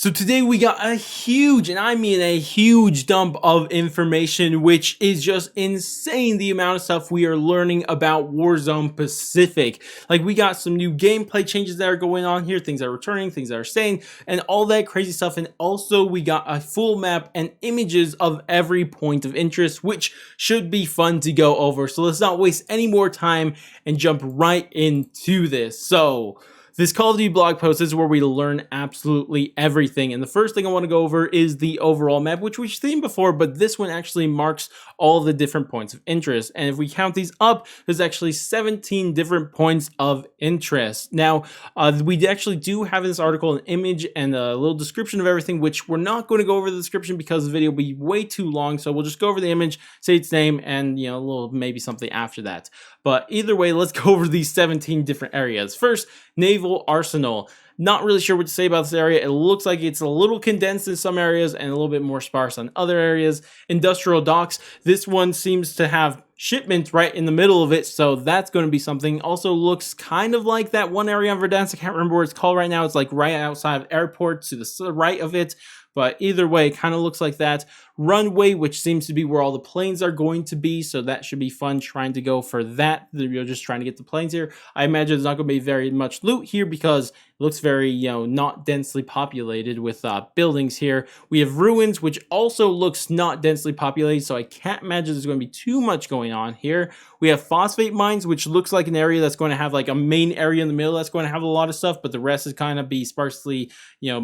So today we got a huge, and I mean a huge dump of information, which is just insane the amount of stuff we are learning about WarZone Pacific. Like, we got some new gameplay changes that are going on here, things that are returning, things that are staying, and all that crazy stuff. And also we got a full map and images of every point of interest, which should be fun to go over. So let's not waste any more time and jump right into this. So this Call of Duty blog post is where we learn absolutely everything. And the first thing I want to go over is the overall map, which we've seen before, but this one actually marks all the different points of interest. And if we count these up, there's actually 17 different points of interest. Now, we actually do have in this article an image and a little description of everything, which we're not going to go over the description because the video will be way too long. So we'll just go over the image, say its name, and a little maybe something after that. But either way, let's go over these 17 different areas. First, Naval Arsenal. Not really sure what to say about this area. It looks like it's a little condensed in some areas and a little bit more sparse on other areas. Industrial Docks. This one seems to have shipments right in the middle of it, so that's going to be something. Also looks kind of like that one area on Verdansk. I can't remember what it's called right now. It's like right outside of airport to the right of it. But either way, it kind of looks like that. Runway, which seems to be where all the planes are going to be, so that should be fun trying to go for that. You're just trying to get the planes here. I imagine there's not going to be very much loot here because it looks very, not densely populated with buildings here. We have Ruins, which also looks not densely populated, so I can't imagine there's going to be too much going on here. We have Phosphate Mines, which looks like an area that's going to have like a main area in the middle that's going to have a lot of stuff, but the rest is kind of be sparsely,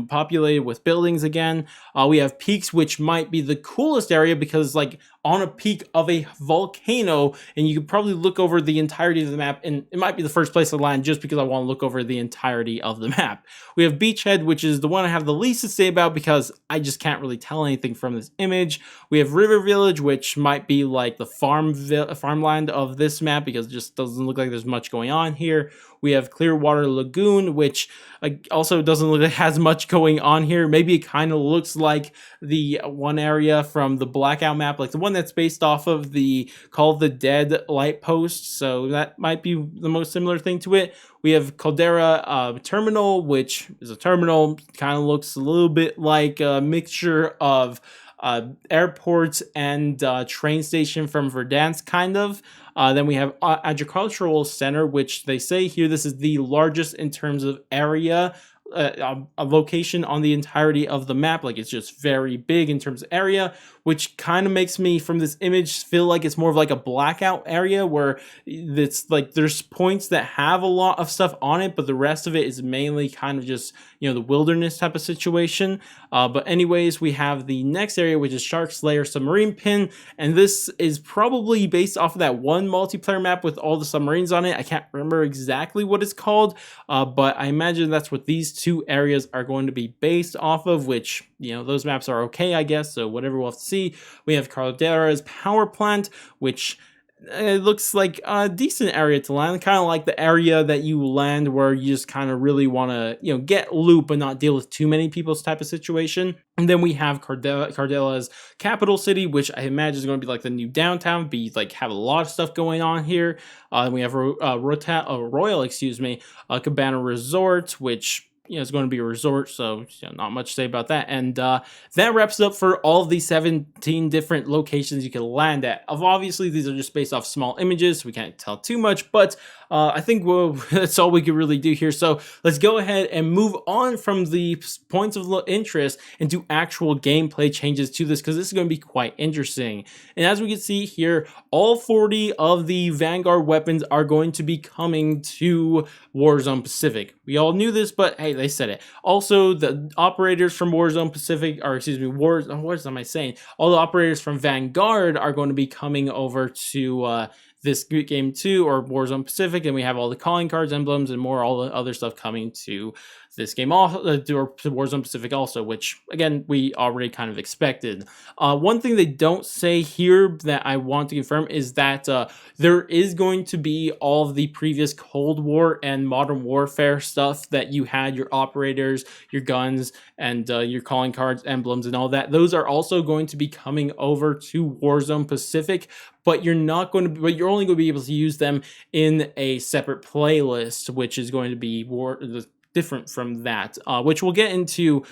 populated with buildings again. We have Peaks, which might be the coolest area because like on a peak of a volcano, and you could probably look over the entirety of the map, and it might be the first place to land just because I want to look over the entirety of the map. We have Beachhead, which is the one I have the least to say about because I just can't really tell anything from this image. We have River Village, which might be like the farmland of this map because it just doesn't look like there's much going on here. We have Clearwater Lagoon, which also doesn't look like it has much going on here. Maybe it kind of looks like the one area from the Blackout map, like the one that's based off of the Call of the Dead light post. So that might be the most similar thing to it. We have Caldera Terminal, which is a terminal. Kind of looks a little bit like a mixture of airports and train station from Verdansk, kind of. Then we have Agricultural Center, which they say here this is the largest in terms of area, a location on the entirety of the map. Like, it's just very big in terms of area, which kind of makes me from this image feel like it's more of like a Blackout area where it's like there's points that have a lot of stuff on it, but the rest of it is mainly kind of just the wilderness type of situation. But anyways, we have the next area, which is Shark's Lair Submarine Pin, and this is probably based off of that one multiplayer map with all the submarines on it. I can't remember exactly what it's called, but I imagine that's what these two areas are going to be based off of, which those maps are okay, I guess, so whatever, we'll have to see. We have Caldera's power plant, which it looks like a decent area to land, kind of like the area that you land where you just kind of really want to get loot but not deal with too many people's type of situation. And then we have Cardela's capital city, which I imagine is going to be like the new downtown, have a lot of stuff going on here. And we have Royal Cabana Resort, which it's going to be a resort, so not much to say about that. And that wraps it up for all of the 17 different locations you can land at. Obviously, these are just based off small images, so we can't tell too much, but I think that's all we can really do here. So let's go ahead and move on from the points of interest into actual gameplay changes to this, because this is going to be quite interesting. And as we can see here, all 40 of the Vanguard weapons are going to be coming to WarZone Pacific. We all knew this, but hey, they said it. Also, the operators from WarZone Pacific, or excuse me, what am I saying? All the operators from Vanguard are going to be coming over to this game too, or WarZone Pacific, and we have all the calling cards, emblems, and more, all the other stuff coming to this game, to WarZone Pacific also, which again we already kind of expected. One thing they don't say here that I want to confirm is that there is going to be all of the previous Cold War and Modern Warfare stuff that you had, your operators, your guns, and your calling cards, emblems, and all that. Those are also going to be coming over to WarZone Pacific, but you're only going to be able to use them in a separate playlist, which is going to be the different from that, which we'll get into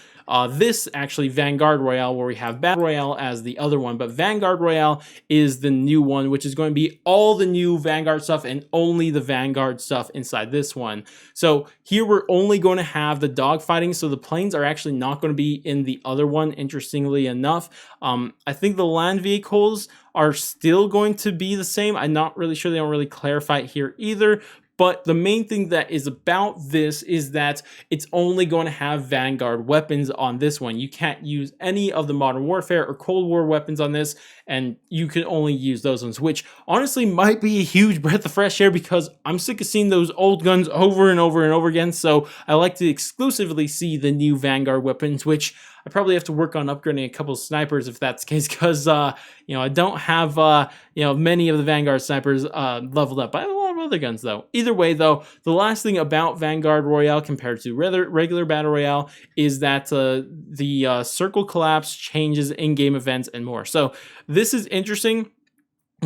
this actually Vanguard Royale, where we have Battle Royale as the other one, but Vanguard Royale is the new one, which is going to be all the new Vanguard stuff and only the Vanguard stuff inside this one. So here we're only going to have the dogfighting, so the planes are actually not going to be in the other one, interestingly enough. I think the land vehicles are still going to be the same. I'm not really sure, they don't really clarify it here either. But the main thing that is about this is that it's only going to have Vanguard weapons on this one. You can't use any of the Modern Warfare or Cold War weapons on this, and you can only use those ones, which honestly might be a huge breath of fresh air because I'm sick of seeing those old guns over and over and over again. So I like to exclusively see the new Vanguard weapons, which I probably have to work on upgrading a couple of snipers if that's the case, because I don't have many of the Vanguard snipers leveled up. I have a lot of other guns though. Either way though, the last thing about Vanguard Royale compared to regular Battle Royale is that the circle collapse changes in-game events and more. So this is interesting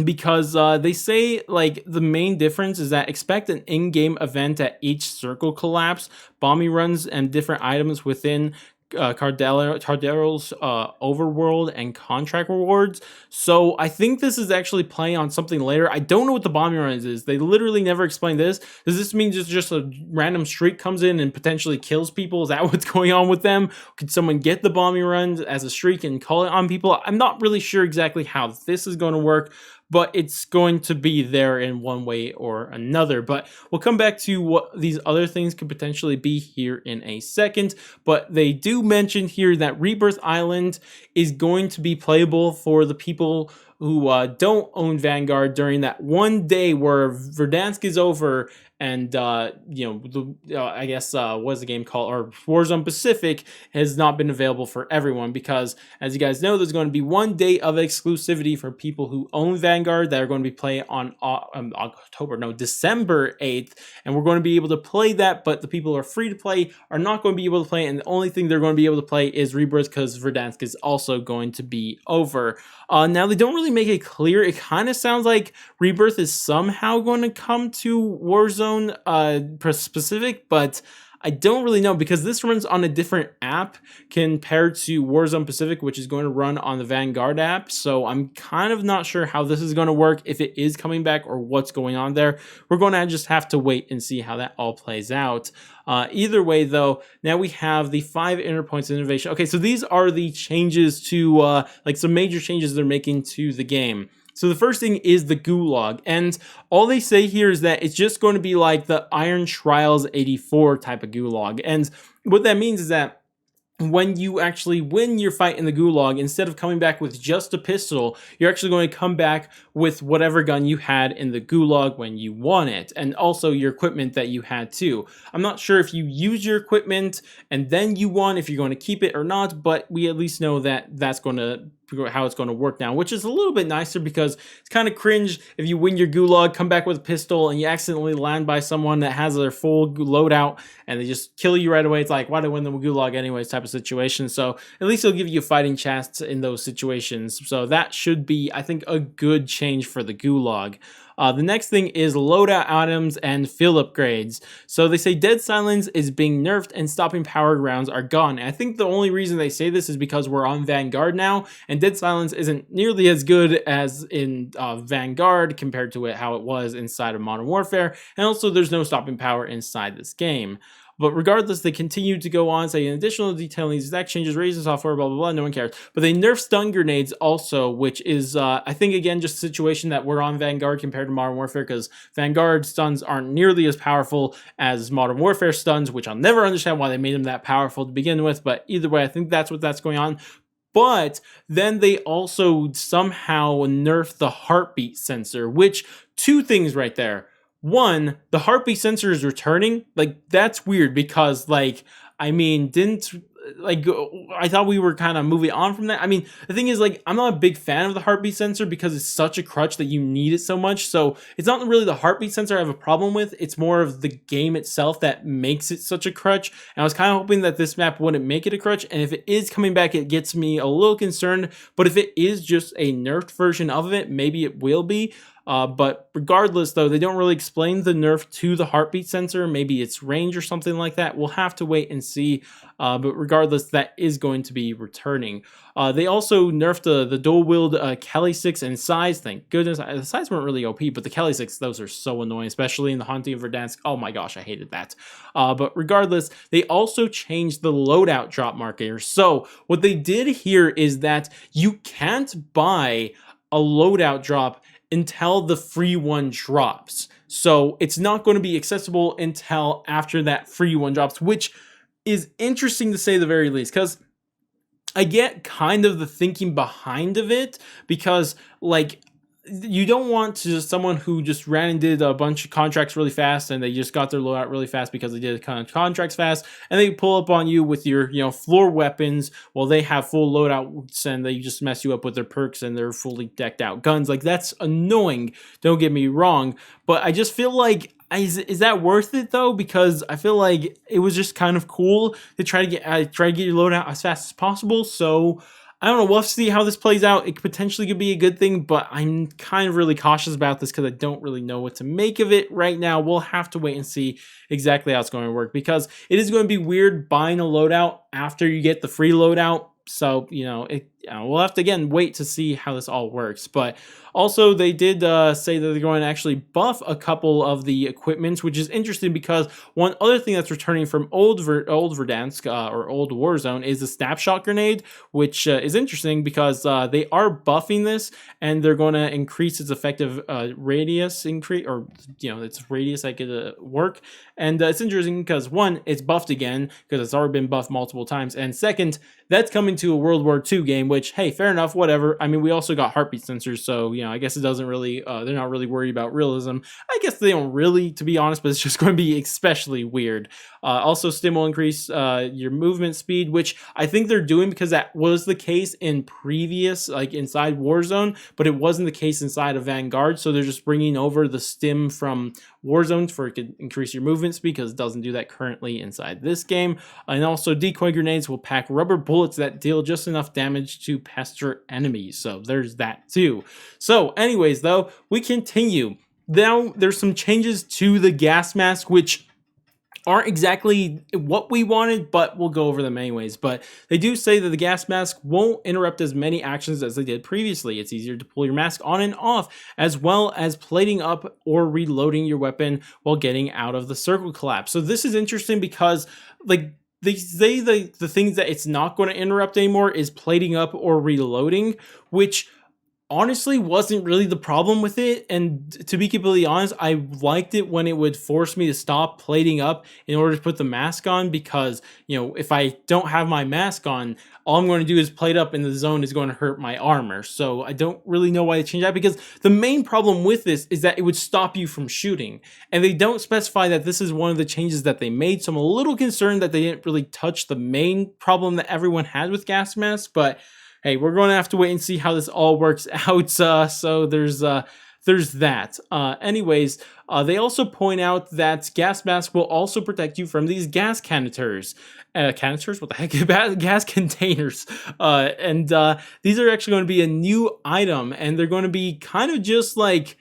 because they say like the main difference is that expect an in-game event at each circle collapse, bombing runs, and different items within Cardero's overworld and contract rewards. So I think this is actually playing on something later. I don't know what the bombing runs is. They literally never explain this. Does this mean just a random streak comes in and potentially kills people? Is that what's going on with them? Could someone get the bombing runs as a streak and call it on people? I'm not really sure exactly how this is going to work, but it's going to be there in one way or another. But we'll come back to what these other things could potentially be here in a second. But they do mention here that Rebirth Island is going to be playable for the people who don't own Vanguard during that one day where Verdansk is over and I guess what's the game called, or WarZone Pacific has not been available for everyone, because as you guys know, there's going to be one day of exclusivity for people who own Vanguard that are going to be playing on December 8th, and we're going to be able to play that, but the people who are free to play are not going to be able to play, and the only thing they're going to be able to play is Rebirth, because Verdansk is also going to be over. Now they don't really make it clear. It kind of sounds like Rebirth is somehow going to come to WarZone Pacific, but I don't really know, because this runs on a different app compared to WarZone Pacific, which is going to run on the Vanguard app. So I'm kind of not sure how this is going to work, if it is coming back or what's going on there. We're going to just have to wait and see how that all plays out. Either way, though, now we have the 5 inner points of innovation. Okay, so these are the changes to, like some major changes they're making to the game. So the first thing is the gulag, and all they say here is that it's just going to be like the Iron Trials 84 type of gulag. And what that means is that when you actually win your fight in the gulag, instead of coming back with just a pistol, you're actually going to come back with whatever gun you had in the gulag when you won it, and also your equipment that you had too. I'm not sure if you use your equipment and then you won, if you're going to keep it or not, but we at least know that that's going to how it's going to work now, which is a little bit nicer, because it's kind of cringe if you win your gulag, come back with a pistol, and you accidentally land by someone that has their full loadout and they just kill you right away. It's like, why did I win the gulag anyways type of situation. So at least it'll give you a fighting chance in those situations. So that should be, I think, a good change for the gulag. The next thing is loadout items and field upgrades. So they say Dead Silence is being nerfed and stopping power rounds are gone. And I think the only reason they say this is because we're on Vanguard now, and Dead Silence isn't nearly as good as in Vanguard compared to how it was inside of Modern Warfare. And also there's no stopping power inside this game. But regardless, they continue to go on, saying additional detailing these exact changes, raising software, blah, blah, blah, no one cares. But they nerf stun grenades also, which is, I think, again, just a situation that we're on Vanguard compared to Modern Warfare, because Vanguard stuns aren't nearly as powerful as Modern Warfare stuns, which I'll never understand why they made them that powerful to begin with. But either way, I think that's what's going on. But then they also somehow nerf the heartbeat sensor, which, two things right there. One, the heartbeat sensor is returning. Like, that's weird, because, like, I mean, I thought we were kind of moving on from that. I mean, the thing is, like, I'm not a big fan of the heartbeat sensor because it's such a crutch that you need it so much. So it's not really the heartbeat sensor I have a problem with. It's more of the game itself that makes it such a crutch. And I was kind of hoping that this map wouldn't make it a crutch. And if it is coming back, it gets me a little concerned. But if it is just a nerfed version of it, maybe it will be. But regardless, though, they don't really explain the nerf to the heartbeat sensor. Maybe it's range or something like that. We'll have to wait and see. But regardless, that is going to be returning. They also nerfed the dual wield Kelly 6 and size. Thank goodness. The size weren't really OP, but the Kelly 6, those are so annoying, especially in the Haunting of Verdansk. Oh my gosh, I hated that. But regardless, they also changed the loadout drop marker. So what they did here is that you can't buy a loadout drop until the free one drops. So it's not going to be accessible until after that free one drops, which is interesting to say the very least, because I get kind of the thinking behind of it, because like you don't want to just someone who just ran and did a bunch of contracts really fast and they just got their loadout really fast because they did kind of contracts fast, and they pull up on you with your floor weapons while they have full loadouts and they just mess you up with their perks and their fully decked out guns. Like, that's annoying, don't get me wrong, but I just feel like is that worth it though? Because I feel like it was just kind of cool to try to get your loadout as fast as possible. So I don't know. We'll have to see how this plays out. It potentially could be a good thing, but I'm kind of really cautious about this because I don't really know what to make of it right now. We'll have to wait and see exactly how it's going to work, because it is going to be weird buying a loadout after you get the free loadout. So, we'll have to, again, wait to see how this all works. But also, they did say that they're going to actually buff a couple of the equipments, which is interesting because one other thing that's returning from old Verdansk or old Warzone is the snapshot grenade, which is interesting because they are buffing this and they're going to increase its effective radius its radius that could work. And it's interesting because, one, it's buffed again because it's already been buffed multiple times, and second, that's coming to a World War II game, which, hey, fair enough, whatever. I mean, we also got heartbeat sensors, so, I guess it doesn't really, they're not really worried about realism. I guess they don't really, to be honest, but it's just going to be especially weird. Also, Stim will increase your movement speed, which I think they're doing because that was the case in previous, like inside Warzone, but it wasn't the case inside of Vanguard, so they're just bringing over the Stim from Warzone for it could increase your movement speed, because it doesn't do that currently inside this game. And also, decoy grenades will pack rubber bullets that deal just enough damage to pester enemies, so there's that too. So anyways, though, we continue. Now there's some changes to the gas mask, which aren't exactly what we wanted, but we'll go over them anyways. But they do say that the gas mask won't interrupt as many actions as they did previously. It's easier to pull your mask on and off, as well as plating up or reloading your weapon while getting out of the circle collapse. So this is interesting because, like, they say the things that it's not going to interrupt anymore is plating up or reloading, which honestly wasn't really the problem with it. And to be completely honest, I liked it when it would force me to stop plating up in order to put the mask on, because if I don't have my mask on, all I'm going to do is plate up and the zone is going to hurt my armor. So I don't really know why they changed that, because the main problem with this is that it would stop you from shooting, and they don't specify that this is one of the changes that they made. So I'm a little concerned that they didn't really touch the main problem that everyone had with gas masks, but hey, we're going to have to wait and see how this all works out. So there's that. Anyways, they also point out that gas mask will also protect you from these gas canisters. Canisters? What the heck? Gas containers. And these are actually going to be a new item, and they're going to be kind of just like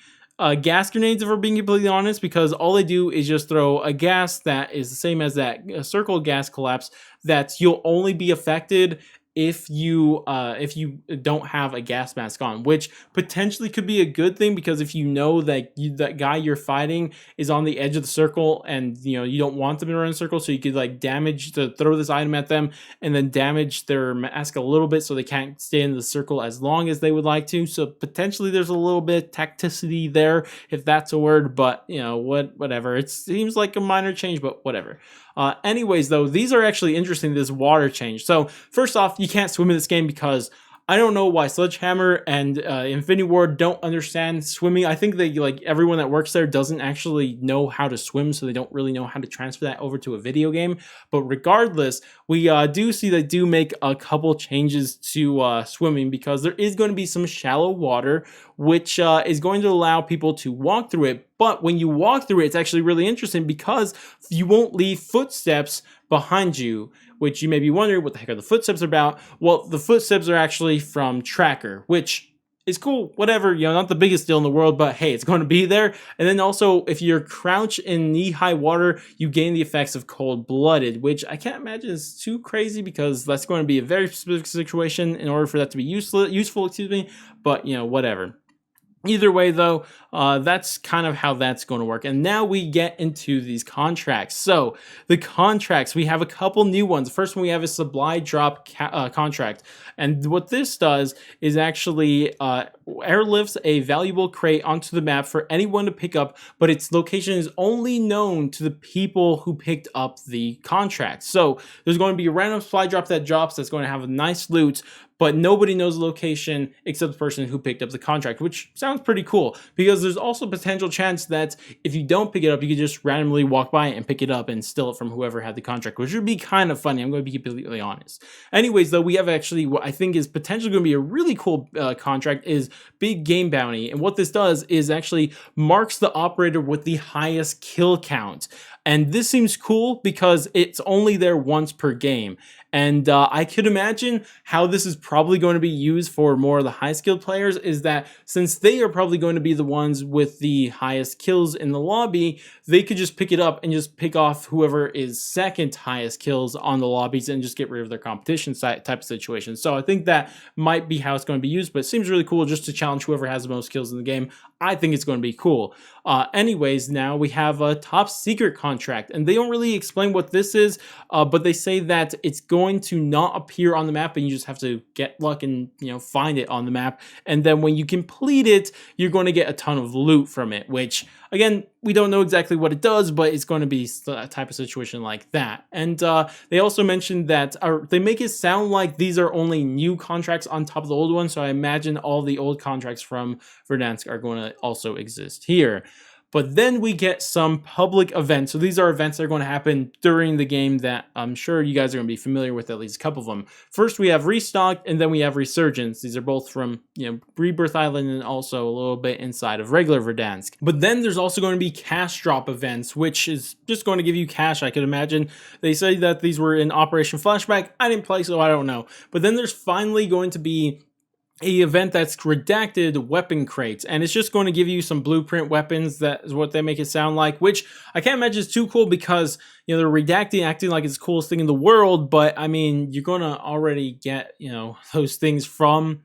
gas grenades, if we're being completely honest, because all they do is just throw a gas that is the same as that circle gas collapse, that you'll only be affected if you don't have a gas mask on, which potentially could be a good thing, because if that guy you're fighting is on the edge of the circle and you don't want them to run in a circle, so you could throw this item at them and then damage their mask a little bit so they can't stay in the circle as long as they would like to. So potentially there's a little bit of tacticity there, if that's a word, but whatever. It seems like a minor change, but whatever. Anyways, though, these are actually interesting, this water change. So first off, you can't swim in this game because I don't know why Sledgehammer and Infinity Ward don't understand swimming. I think they, everyone that works there doesn't actually know how to swim, so they don't really know how to transfer that over to a video game. But regardless, we do see they do make a couple changes to swimming, because there is going to be some shallow water, which is going to allow people to walk through it. But when you walk through it, it's actually really interesting because you won't leave footsteps behind you, which you may be wondering what the heck are the footsteps about. Well, the footsteps are actually from Tracker, which is cool, whatever, you know, not the biggest deal in the world, but hey, it's going to be there. And then also, if you're crouched in knee-high water, you gain the effects of cold-blooded, which I can't imagine is too crazy because that's going to be a very specific situation in order for that to be useful, excuse me, but you know, whatever. Either way, though, that's kind of how that's going to work. And now we get into these contracts. So the contracts, we have a couple new ones. The first one we have is supply drop contract. And what this does is actually airlifts a valuable crate onto the map for anyone to pick up, but its location is only known to the people who picked up the contract. So there's going to be a random supply drop that drops that's going to have a nice loot, but nobody knows the location except the person who picked up the contract, which sounds pretty cool because there's also a potential chance that if you don't pick it up, you could just randomly walk by and pick it up and steal it from whoever had the contract, which would be kind of funny. I'm going to be completely honest. Anyways, though, we have actually what I think is potentially going to be a really cool contract is Big Game Bounty. And what this does is actually marks the operator with the highest kill count. And this seems cool because it's only there once per game. And I could imagine how this is probably going to be used for more of the high skilled players is that since they are probably going to be the ones with the highest kills in the lobby, they could just pick it up and just pick off whoever is second highest kills on the lobbies and just get rid of their competition type of situation. So I think that might be how it's going to be used, but it seems really cool just to challenge whoever has the most kills in the game. I think it's going to be cool. Anyways, now we have a top secret contract, and they don't really explain what this is, but they say that it's going to not appear on the map, and you just have to get luck and, you know, find it on the map. And then when you complete it, you're going to get a ton of loot from it, which again, we don't know exactly what it does, but it's going to be a type of situation like that. And they also mentioned that they make it sound like these are only new contracts on top of the old ones. So I imagine all the old contracts from Verdansk are going to also exist here. But then we get some public events. So these are events that are going to happen during the game that I'm sure you guys are going to be familiar with, at least a couple of them. First, we have Restock, and then we have Resurgence. These are both from, you know, Rebirth Island and also a little bit inside of regular Verdansk. But then there's also going to be cash drop events, which is just going to give you cash, I could imagine. They say that these were in Operation Flashback. I didn't play, so I don't know. But then there's finally going to be a event that's redacted weapon crates, and it's just going to give you some blueprint weapons. That is what they make it sound like, which I can't imagine is too cool because, you know, they're redacting, acting like it's the coolest thing in the world, but I mean, you're going to already get, you know, those things from,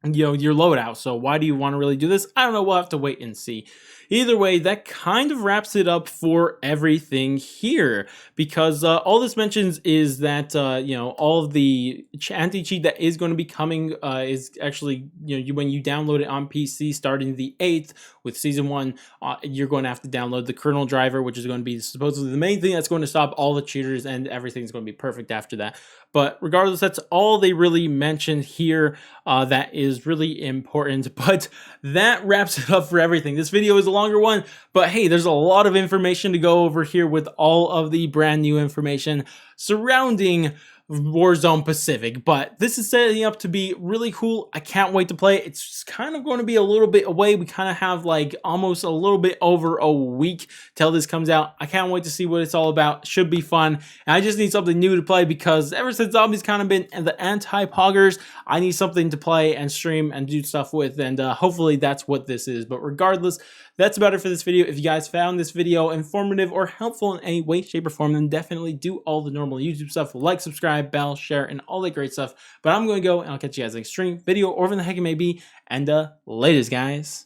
you know, your loadout. So why do you want to really do this? I don't know. We'll have to wait and see. Either way, that kind of wraps it up for everything here, because all this mentions is that, you know, all of the anti-cheat that is going to be coming is actually, you know, when you download it on PC starting the 8th with Season 1, you're going to have to download the kernel driver, which is going to be supposedly the main thing that's going to stop all the cheaters, and everything's going to be perfect after that. But regardless, that's all they really mentioned here that is really important. But that wraps it up for everything. This video is a longer one, but hey, there's a lot of information to go over here with all of the brand new information surrounding WarZone Pacific, but this is setting up to be really cool. I can't wait to play it. It's kind of going to be a little bit away. We kind of have like almost a little bit over a week till this comes out. I can't wait to see what it's all about. Should be fun. And I just need something new to play because ever since Zombies kind of been the anti-poggers, I need something to play and stream and do stuff with, and hopefully that's what this is. But regardless, that's about it for this video. If you guys found this video informative or helpful in any way, shape, or form, then definitely do all the normal YouTube stuff. Like, subscribe, bell, share, and all that great stuff. But I'm going to go, and I'll catch you guys next stream, video, or whatever the heck it may be. And laters, guys.